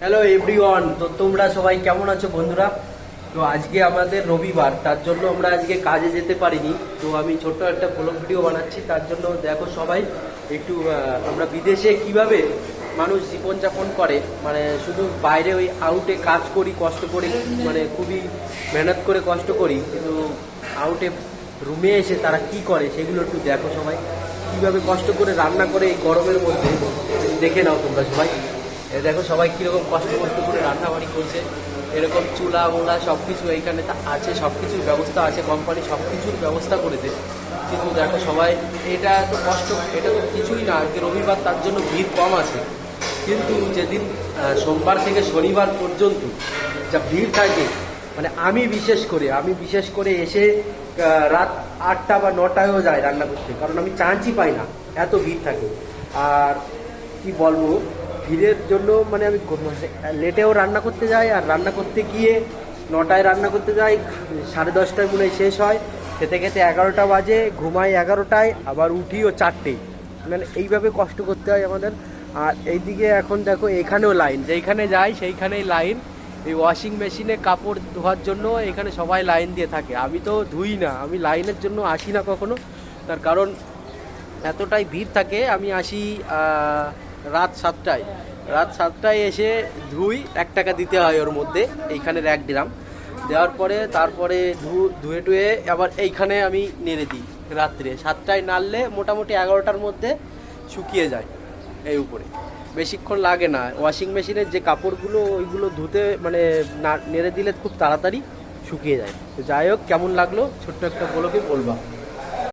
Hello everyone, তো তোমরা সবাই কেমন আছো বন্ধুরা? তো আজকে আমাদের রবিবার, তার জন্য আমরা আজকে কাজে যেতে পারিনি। তো আমি ছোট্ট একটা ব্লগ ভিডিও বানাচ্ছি, তার জন্য দেখো সবাই একটু আমরা বিদেশে কিভাবে মানুষ জীবনযাপন করে, মানে শুধু বাইরে ওই আউটে কাজ করি কষ্ট করে, মানে খুবই মেহনত করে কষ্ট করি, কিন্তু আউটে রুমে এসে তারা কি করে সেগুলো একটু দেখো সবাই, কিভাবে কষ্ট করে রান্না করে এই গরমের মধ্যে। দেখে নাও তোমরা সবাই, দেখো সবাই কীরকম কষ্ট কষ্ট করে রান্নাবাড়ি করছে। এরকম চুলা মোলা সব কিছু এইখানে আছে, সব কিছুর ব্যবস্থা আছে, কোম্পানি সব কিছুর ব্যবস্থা করেছে। কিন্তু দেখো সবাই, এটা তো কষ্ট, এটা তো কিছুই না। আজকে রবিবার, তার জন্য ভিড় কম আছে। কিন্তু যেদিন সোমবার থেকে শনিবার পর্যন্ত যা ভিড় থাকে, মানে আমি বিশেষ করে এসে রাত 8টা বা 9টায়ও যায় রান্না করতে, কারণ আমি চান্সই পাই না, এত ভিড় থাকে। আর কি বলবো, ভিড়ের জন্য মানে আমি লেটেও রান্না করতে যাই, আর রান্না করতে গিয়ে 9টায় রান্না করতে যাই, 10:30টায় মনে হয় শেষ হয়, খেতে খেতে 11টা বাজে, ঘুমাই 11টায়, আবার উঠিও 4টেয়। মানে এইভাবে কষ্ট করতে হয় আমাদের। আর এইদিকে এখন দেখো এখানেও লাইন, যেইখানে যাই সেইখানেই লাইন। এই ওয়াশিং মেশিনে কাপড় ধোয়ার জন্য এখানে সবাই লাইন দিয়ে থাকে। আমি তো ধুই না, আমি লাইনের জন্য আসি না কখনো, তার কারণ এতটাই ভিড় থাকে। আমি আসি রাত 7টায় এসে ধুই, 1 টাকা দিতে হয় ওর মধ্যে, এইখানের 1 ড্রাম দেওয়ার পরে তারপরে ধুয়ে টুয়ে আবার এইখানে আমি নেড়ে দিই। রাত্রে 7টায় নাড়লে মোটামুটি 11টার মধ্যে শুকিয়ে যায়। এই উপরে বেশিক্ষণ লাগে না। ওয়াশিং মেশিনের যে কাপড়গুলো ওইগুলো ধুতে মানে নেড়ে দিলে খুব তাড়াতাড়ি শুকিয়ে যায়। তো যাই হোক, কেমন লাগলো ছোট্ট একটা বলোকে বলবা।